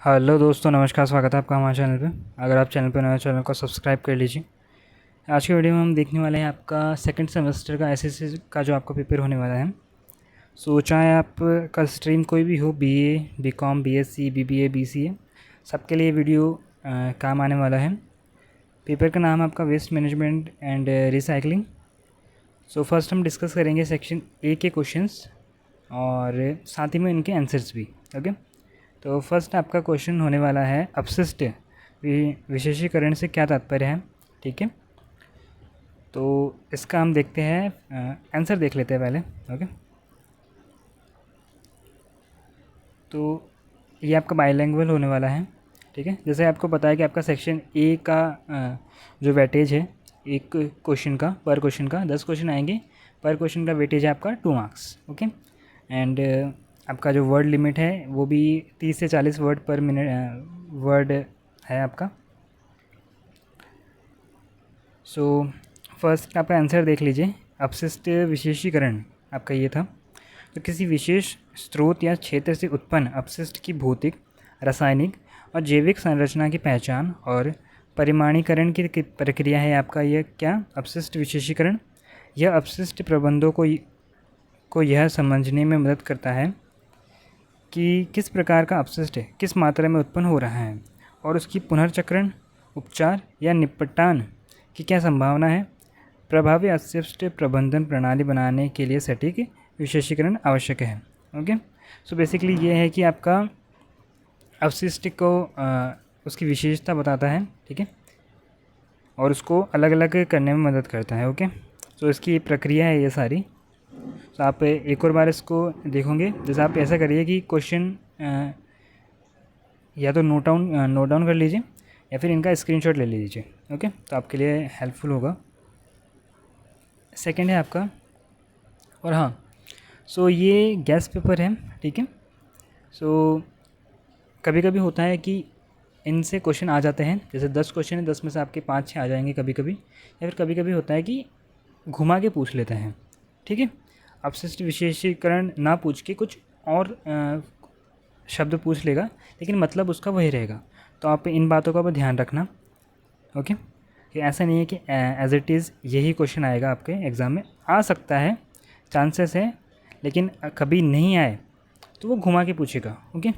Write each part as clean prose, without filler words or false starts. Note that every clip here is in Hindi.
हेलो दोस्तों, नमस्कार। स्वागत है आपका हमारे चैनल पे। अगर आप चैनल पे नए हो, चैनल को सब्सक्राइब कर लीजिए। आज की वीडियो में हम देखने वाले हैं आपका सेकंड सेमेस्टर का एसएससी का जो आपका पेपर होने वाला है। सो चाहे आपका स्ट्रीम कोई भी हो, BA, BCom, BSc, BBA, BCA, सबके लिए वीडियो काम आने वाला है। पेपर का नाम है आपका waste management and recycling. So first हम डिस्कस करेंगे सेक्शन ए के क्वेश्चंस और साथ ही में इनके आंसर्स भी। ओके, तो फर्स्ट आपका क्वेश्चन होने वाला है अपशिष्ट विशेषीकरण से क्या तात्पर्य है। ठीक है, तो इसका हम देखते हैं, आंसर देख लेते हैं पहले। ओके, तो ये आपका बाइलैंग्वेज होने वाला है। ठीक है, जैसे आपको पता है कि आपका सेक्शन ए का जो वेटेज है, एक क्वेश्चन का, पर क्वेश्चन का 10 क्वेश्चन आएंगे। पर क्वेश्चन का वेटेज है आपका 2 मार्क्स। ओके, एंड आपका जो वर्ड लिमिट है वो भी 30 से 40 वर्ड पर मिनट वर्ड है आपका। सो फर्स्ट आपका आंसर देख लीजिए। अपशिष्ट विशेषीकरण आपका ये था। तो किसी विशेष स्रोत या क्षेत्र से उत्पन्न अपशिष्ट की भौतिक, रासायनिक और जैविक संरचना की पहचान और परिमाणीकरण की प्रक्रिया है आपका यह क्या, अपशिष्ट विशेषीकरण। यह अपशिष्ट प्रबंधों को यह समझने में मदद करता है कि किस प्रकार का अपशिष्ट किस मात्रा में उत्पन्न हो रहा है और उसकी पुनर्चक्रण, उपचार या निपटान की क्या संभावना है। प्रभावी अपशिष्ट प्रबंधन प्रणाली बनाने के लिए सटीक विशेषीकरण आवश्यक है। ओके, सो बेसिकली ये है कि आपका अपशिष्ट को उसकी विशेषता बताता है। ठीक है, और उसको अलग अलग करने में मदद करता है। ओके, सो इसकी प्रक्रिया है ये सारी। तो आप एक और बार इसको देखोगे। जैसे आप ऐसा करिए कि क्वेश्चन या तो नोट डाउन कर लीजिए या फिर इनका स्क्रीनशॉट ले लीजिए। ओके, तो आपके लिए हेल्पफुल होगा। सेकंड है आपका, और हाँ, सो ये गैस पेपर है। ठीक है, सो कभी कभी होता है कि इनसे क्वेश्चन आ जाते हैं। जैसे 10 क्वेश्चन है, 10 में से आपके 5-6 आ जाएंगे कभी कभी, या फिर कभी कभी होता है कि घुमा के पूछ लेते हैं। ठीक है, अपशिष्ट विशेषीकरण ना पूछ के कुछ और शब्द पूछ लेगा, लेकिन मतलब उसका वही रहेगा। तो आप इन बातों का भी ध्यान रखना। ओके, कि ऐसा नहीं है कि एज इट इज़ यही क्वेश्चन आएगा आपके एग्ज़ाम में। आ सकता है, चांसेस है, लेकिन कभी नहीं आए तो वो घुमा के पूछेगा। ओके,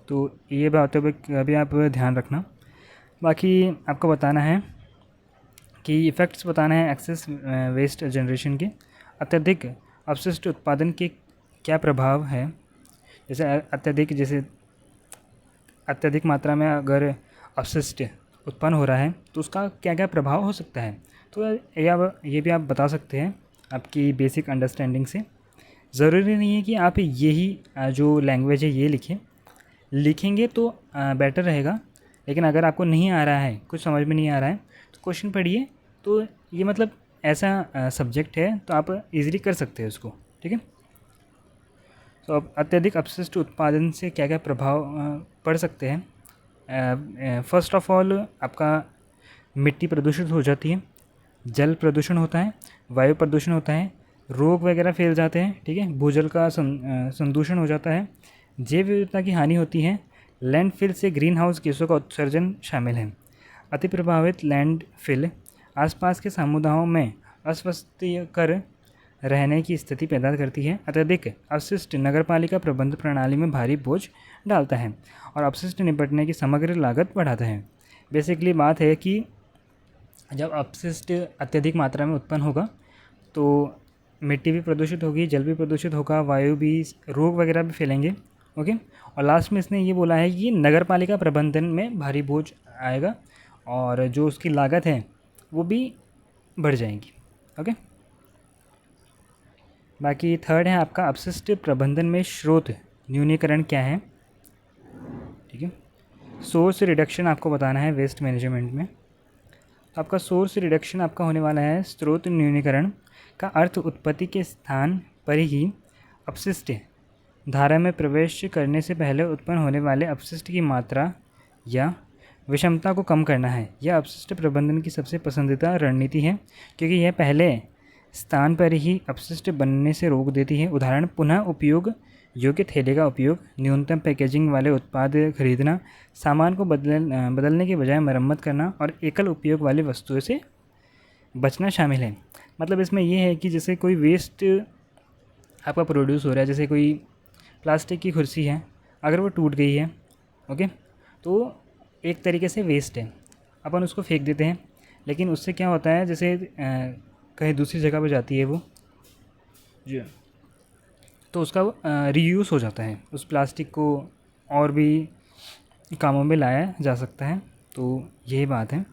तो ये बातों पर अभी आप ध्यान रखना। बाकी आपको बताना है कि इफ़ेक्ट्स बताना है एक्सेस वेस्ट जनरेशन के। अत्यधिक अपशिष्ट उत्पादन के क्या प्रभाव है। जैसे अत्यधिक मात्रा में अगर अपशिष्ट उत्पन्न हो रहा है तो उसका क्या क्या प्रभाव हो सकता है। तो ये भी आप बता सकते हैं आपकी बेसिक अंडरस्टैंडिंग से। ज़रूरी नहीं है कि आप यही जो लैंग्वेज है ये लिखेंगे तो बेटर रहेगा। लेकिन अगर आपको नहीं आ रहा है, कुछ समझ में नहीं आ रहा है, तो क्वेश्चन पढ़िए। तो ये मतलब ऐसा सब्जेक्ट है तो आप इजीली कर सकते हैं उसको। ठीक है, तो अब अत्यधिक अपशिष्ट उत्पादन से क्या क्या प्रभाव पड़ सकते हैं। फर्स्ट ऑफ ऑल आपका मिट्टी प्रदूषित हो जाती है, जल प्रदूषण होता है, वायु प्रदूषण होता है, रोग वगैरह फैल जाते हैं। ठीक है, भूजल का संदूषण हो जाता है, जैव विविधता की हानि होती है, लैंडफिल से ग्रीन हाउस गैसों का उत्सर्जन शामिल है। अति प्रभावित लैंडफिल आसपास के समुदायों में अस्वस्थकर रहने की स्थिति पैदा करती है। अत्यधिक अपशिष्ट नगरपालिका प्रबंध प्रणाली में भारी बोझ डालता है और अपशिष्ट निपटने की समग्र लागत बढ़ाता है। बेसिकली बात है कि जब अपशिष्ट अत्यधिक मात्रा में उत्पन्न होगा तो मिट्टी भी प्रदूषित होगी, जल भी प्रदूषित होगा, वायु भी, रोग वगैरह भी फैलेंगे। ओके, और लास्ट में इसने ये बोला है कि नगरपालिका प्रबंधन में भारी बोझ आएगा और जो उसकी लागत है वो भी बढ़ जाएगी। ओके, बाकी थर्ड है आपका अपशिष्ट प्रबंधन में स्रोत न्यूनीकरण क्या है। ठीक है, सोर्स रिडक्शन आपको बताना है वेस्ट मैनेजमेंट में। आपका सोर्स रिडक्शन आपका होने वाला है स्रोत न्यूनीकरण का अर्थ उत्पत्ति के स्थान पर ही अपशिष्ट धारा में प्रवेश करने से पहले उत्पन्न होने वाले अपशिष्ट की मात्रा या विषमता को कम करना है। यह अपशिष्ट प्रबंधन की सबसे पसंदीदा रणनीति है क्योंकि यह पहले स्थान पर ही अपशिष्ट बनने से रोक देती है। उदाहरण, पुनः उपयोग योग्य थैले का उपयोग, न्यूनतम पैकेजिंग वाले उत्पाद खरीदना, सामान को बदलने के बजाय मरम्मत करना और एकल उपयोग वाली वस्तुओं से बचना शामिल है। मतलब इसमें ये है कि जैसे कोई वेस्ट आपका प्रोड्यूस हो रहा है, जैसे कोई प्लास्टिक की कुर्सी है, अगर वो टूट गई है, ओके, तो एक तरीके से वेस्ट है, अपन उसको फेंक देते हैं, लेकिन उससे क्या होता है, जैसे कहीं दूसरी जगह पर जाती है वो जो, तो उसका रीयूज़ हो जाता है, उस प्लास्टिक को और भी कामों में लाया जा सकता है। तो यही बात है।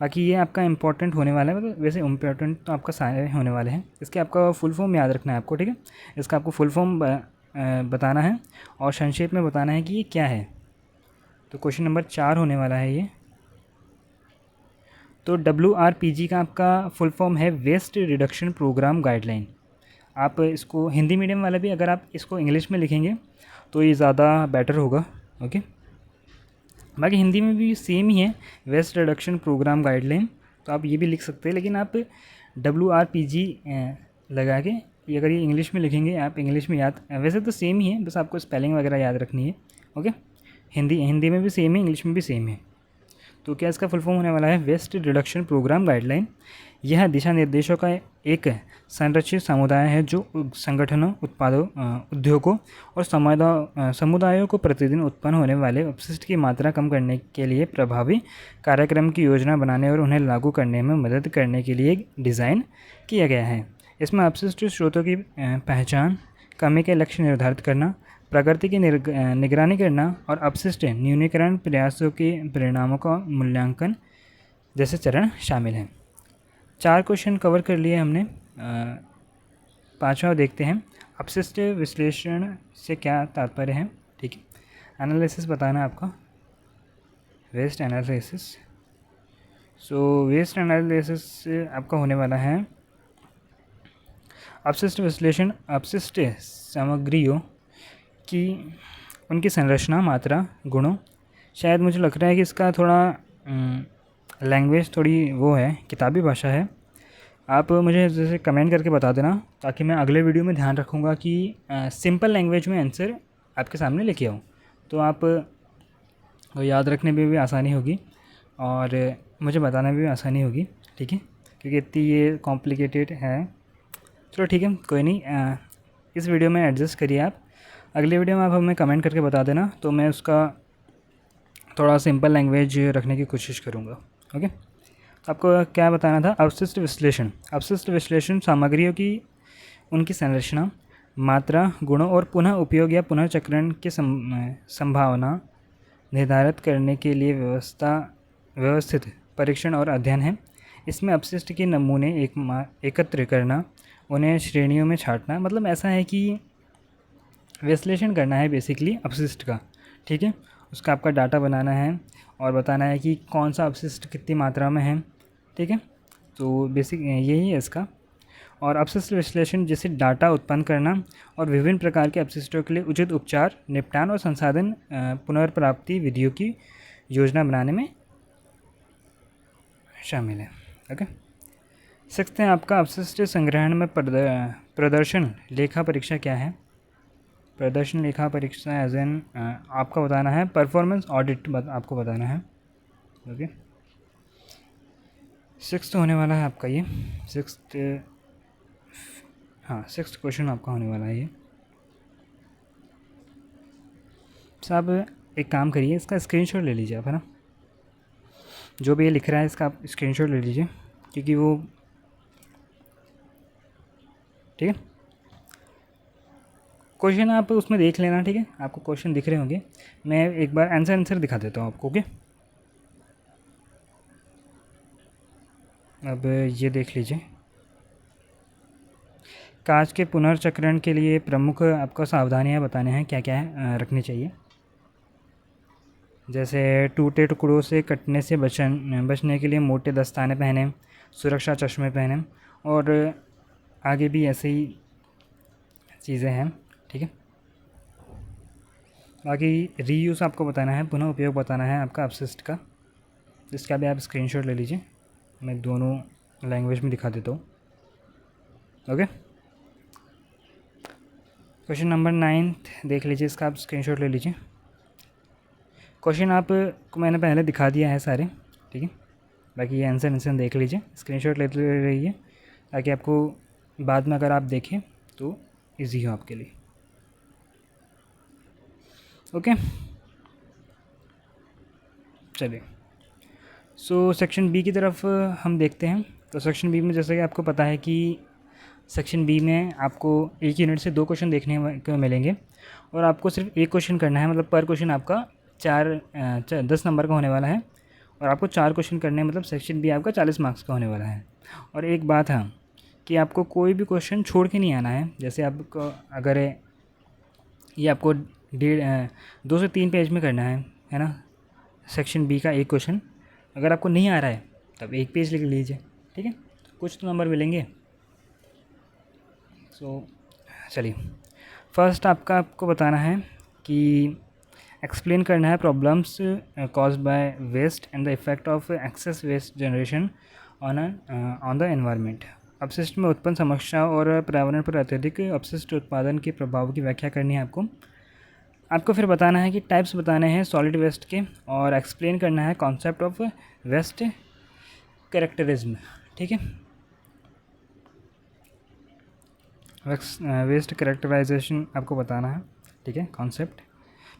बाकी ये आपका इम्पोर्टेंट होने वाला है, मतलब वैसे इम्पोर्टेंट तो आपका सारे होने वाले हैं। इसके आपका फुल फॉर्म याद रखना है आपको, ठीक है। इसका आपको फुल फॉर्म बताना है और संक्षेप में बताना है कि ये क्या है। तो क्वेश्चन नंबर 4 होने वाला है ये। तो WRPG का आपका फुल फॉर्म है वेस्ट रिडक्शन प्रोग्राम गाइडलाइन। आप इसको हिंदी मीडियम वाले भी अगर आप इसको इंग्लिश में लिखेंगे तो ये ज़्यादा बेटर होगा, ओके। बाकी हिंदी में भी सेम ही है, वेस्ट रिडक्शन प्रोग्राम गाइडलाइन, तो आप ये भी लिख सकते हैं, लेकिन आप WRPG लगा के ये अगर ये इंग्लिश में लिखेंगे, आप इंग्लिश में याद, वैसे तो सेम ही है, बस आपको स्पेलिंग वगैरह याद रखनी है, ओके। हिंदी में भी सेम है, इंग्लिश में भी सेम है। तो क्या इसका फुल फॉर्म होने वाला है, वेस्ट रिडक्शन प्रोग्राम गाइडलाइन। यह दिशा निर्देशों का एक संरचित समुदाय है जो संगठनों, उत्पादों, उद्योगों और समुदायों को प्रतिदिन उत्पन्न होने वाले अपशिष्ट की मात्रा कम करने के लिए प्रभावी कार्यक्रम की योजना बनाने और उन्हें लागू करने में मदद करने के लिए डिज़ाइन किया गया है। इसमें अपशिष्ट स्रोतों की पहचान, कमी के लक्ष्य निर्धारित करना, प्रगति की निगरानी करना और अपशिष्ट न्यूनीकरण प्रयासों के परिणामों का मूल्यांकन जैसे चरण शामिल हैं। 4 क्वेश्चन कवर कर लिए हमने। 5वां देखते हैं, अपशिष्ट विश्लेषण से क्या तात्पर्य है, ठीक है। एनालिसिस बताना है आपका, वेस्ट एनालिसिस। सो वेस्ट एनालिसिस आपका होने वाला है अपशिष्ट विश्लेषण, अपशिष्ट सामग्रियों की उनकी संरचना, मात्रा, गुणों। शायद मुझे लग रहा है कि इसका थोड़ा लैंग्वेज थोड़ी वो है, किताबी भाषा है। आप मुझे जैसे कमेंट करके बता देना, ताकि मैं अगले वीडियो में ध्यान रखूँगा कि सिंपल लैंग्वेज में आंसर आपके सामने लेके आऊँ, तो आप याद रखने में भी आसानी होगी और मुझे बताने में भी आसानी होगी, ठीक है, क्योंकि इतनी ये कॉम्प्लिकेटेड है। चलो ठीक है, कोई नहीं, इस वीडियो में एडजस्ट करिए आप। अगले वीडियो में आप हमें कमेंट करके बता देना, तो मैं उसका थोड़ा सिंपल लैंग्वेज रखने की कोशिश करूँगा, ओके। आपको क्या बताना था, अपशिष्ट विश्लेषण। अपशिष्ट विश्लेषण सामग्रियों की उनकी संरचना, मात्रा, गुणों और पुनः उपयोग या पुनर्चक्रण की संभावना निर्धारित करने के लिए व्यवस्थित परीक्षण और अध्ययन है। इसमें अपशिष्ट के नमूने एकत्र करना, उन्हें श्रेणियों में छांटना, मतलब ऐसा है कि विश्लेषण करना है बेसिकली अपशिष्ट का, ठीक है। उसका आपका डाटा बनाना है और बताना है कि कौन सा अपशिष्ट कितनी मात्रा में है, ठीक है। तो बेसिक यही है इसका। और अपशिष्ट विश्लेषण जैसे डाटा उत्पन्न करना और विभिन्न प्रकार के अपशिष्टों के लिए उचित उपचार, निपटान और संसाधन पुनर्प्राप्ति विधियों की योजना बनाने में शामिल है, ओके। 6 है आपका अपशिष्ट संग्रहण में प्रदर्शन लेखा परीक्षा क्या है। प्रदर्शन लेखा परीक्षा एज एन आपका बताना है परफॉर्मेंस ऑडिट, आपको बताना है, ओके। 6 होने वाला है आपका ये 6, हाँ 6 क्वेश्चन आपका होने वाला है ये। साहब एक काम करिए, इसका स्क्रीनशॉट ले लीजिए आप, है ना, जो भी ये लिख रहा है इसका आप स्क्रीनशॉट ले लीजिए, क्योंकि वो, ठीक है, क्वेश्चन आप उसमें देख लेना, ठीक है। आपको क्वेश्चन दिख रहे होंगे, मैं एक बार आंसर दिखा देता हूँ आपको, ओके। अब ये देख लीजिए, कांच के पुनर्चक्रण के लिए प्रमुख आपको सावधानियां बताने हैं, क्या क्या है रखनी चाहिए। जैसे टूटे टुकड़ों से कटने से बचने के लिए मोटे दस्ताने पहने, सुरक्षा चश्मे पहने, और आगे भी ऐसे ही चीज़ें हैं, ठीक है। बाकी रीयूज़ आपको बताना है, पुनः उपयोग बताना है आपका अपशिष्ट का। इसका भी आप स्क्रीनशॉट ले लीजिए, मैं दोनों लैंग्वेज में दिखा देता हूँ, ओके। क्वेश्चन नंबर 9 देख लीजिए, इसका आप स्क्रीनशॉट ले लीजिए। क्वेश्चन आपको मैंने पहले दिखा दिया है सारे, ठीक है। बाकी ये आंसर देख लीजिए, स्क्रीनशॉट लेते रहिए ताकि आपको बाद में अगर आप देखें तो इजी हो आपके लिए। ओके, चलिए सो सेक्शन बी की तरफ हम देखते हैं। तो सेक्शन बी में जैसा कि आपको पता है कि सेक्शन बी में आपको एक यूनिट से 2 क्वेश्चन देखने को मिलेंगे और आपको सिर्फ एक क्वेश्चन करना है, मतलब पर क्वेश्चन आपका 10 नंबर का होने वाला है और आपको 4 क्वेश्चन करने हैं, मतलब सेक्शन बी आपका 40 मार्क्स का होने वाला है। और एक बात है कि आपको कोई भी क्वेश्चन छोड़ के नहीं आना है। जैसे आपको अगर ये आपको 2 से 3 पेज में करना है ना, सेक्शन बी का एक क्वेश्चन अगर आपको नहीं आ रहा है तब 1 पेज लिख लीजिए, ठीक है, कुछ तो नंबर मिलेंगे। चलिए फर्स्ट आपको बताना है कि एक्सप्लेन करना है problems caused by waste and the effect of excess waste generation on the environment. अपशिष्ट में उत्पन्न समस्या और पर्यावरण पर अत्यधिक अपशिष्ट उत्पादन के प्रभाव की व्याख्या करनी है आपको फिर बताना है कि टाइप्स बताने हैं सॉलिड वेस्ट के और एक्सप्लेन करना है कॉन्सेप्ट ऑफ वेस्ट कैरेक्टरिज्म, ठीक है, वेस्ट कैरेक्टराइजेशन आपको बताना है, ठीक है, कॉन्सेप्ट।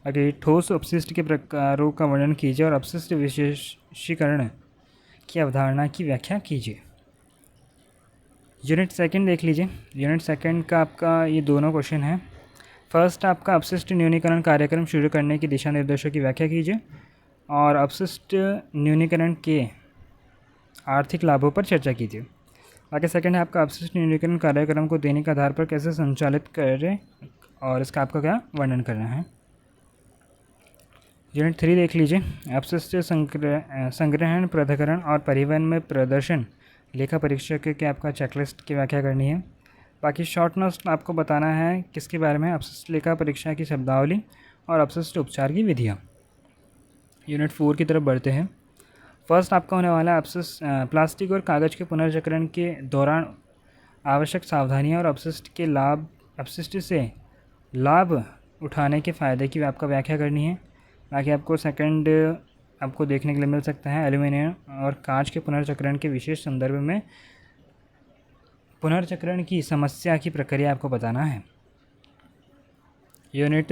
बाकी ठोस अपशिष्ट के प्रकारों का वर्णन कीजिए और अपशिष्ट विशेषीकरण की अवधारणा की व्याख्या कीजिए। यूनिट सेकंड देख लीजिए। यूनिट सेकंड का आपका ये दोनों क्वेश्चन है। फर्स्ट आपका अपशिष्ट न्यूनीकरण कार्यक्रम शुरू करने के दिशा निर्देशों की व्याख्या कीजिए और अपशिष्ट न्यूनीकरण के आर्थिक लाभों पर चर्चा कीजिए। बाकी सेकंड है आपका अपशिष्ट न्यूनीकरण कार्यक्रम को दैनिक आधार पर कैसे संचालित करें और इसका आपका क्या वर्णन करना है। यूनिट 3 देख लीजिए। अपशिष्ट संग्रहण, पृथक्करण और परिवहन में प्रदर्शन लेखा परीक्षक के आपका चेकलिस्ट की व्याख्या करनी है। बाकी शॉर्ट नोट्स आपको बताना है किसके बारे में, अपशिष्ट लेखा परीक्षा की शब्दावली और अपशिष्ट उपचार की विधियाँ। यूनिट 4 की तरफ बढ़ते हैं। फर्स्ट आपका होने वाला है अपशिष्ट प्लास्टिक और कागज़ के पुनर्चक्रण के दौरान आवश्यक सावधानियाँ और अपशिष्ट से लाभ उठाने के फ़ायदे की आपका व्याख्या करनी है। बाकी आपको सेकंड आपको देखने के लिए मिल सकता है एल्यूमिनियम और कांच के पुनर्चक्रण के विशेष संदर्भ में पुनर्चक्रण की समस्या की प्रक्रिया आपको बताना है। यूनिट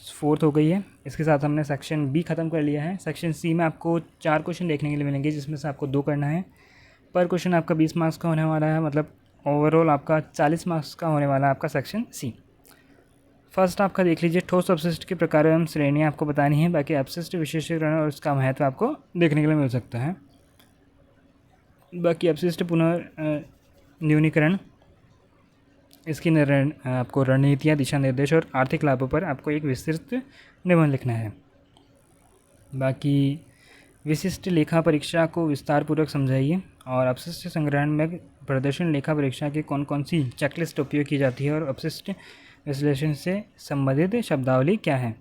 4 हो गई है। इसके साथ हमने सेक्शन बी ख़त्म कर लिया है। सेक्शन सी में आपको 4 क्वेश्चन देखने के लिए मिलेंगे जिसमें से आपको 2 करना है। पर क्वेश्चन आपका 20 मार्क्स का होने वाला है, मतलब ओवरऑल आपका 40 मार्क्स का होने वाला है आपका सेक्शन सी। फर्स्ट आपका देख लीजिए, ठोस अपशिष्ट के प्रकार एवं श्रेणियाँ आपको बतानी है। बाकी अपशिष्ट विशेषीकरण और उसका महत्व आपको देखने के लिए मिल सकता है। बाकी अपशिष्ट न्यूनीकरण, इसकी आपको रणनीतियाँ, दिशा निर्देश और आर्थिक लाभों पर आपको एक विस्तृत निबंध लिखना है। बाकी विशिष्ट लेखा परीक्षा को विस्तारपूर्वक समझाइए और अपशिष्ट संग्रहण में प्रदर्शन लेखा परीक्षा की कौन कौन सी चेकलिस्ट उपयोग की जाती है और अपशिष्ट विश्लेषण से संबंधित शब्दावली क्या है।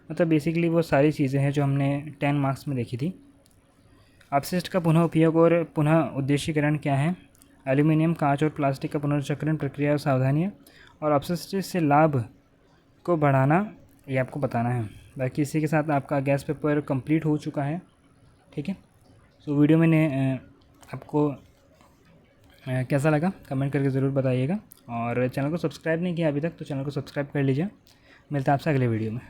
मतलब बेसिकली वो सारी चीज़ें हैं जो हमने 10 मार्क्स में देखी थी। अपशिष्ट का पुनः उपयोग और पुनः उद्देशीकरण क्या है, एल्यूमिनियम, कांच और प्लास्टिक का पुनर्चक्रण प्रक्रिया और सावधानियाँ, और अपशिष्ट से लाभ को बढ़ाना, ये आपको बताना है। बाकी इसी के साथ आपका गैस पेपर कंप्लीट हो चुका है, ठीक है। तो वीडियो मैंने आपको कैसा लगा कमेंट करके ज़रूर बताइएगा और चैनल को सब्सक्राइब नहीं किया अभी तक तो चैनल को सब्सक्राइब कर लीजिए। मिलता है आपसे अगले वीडियो में।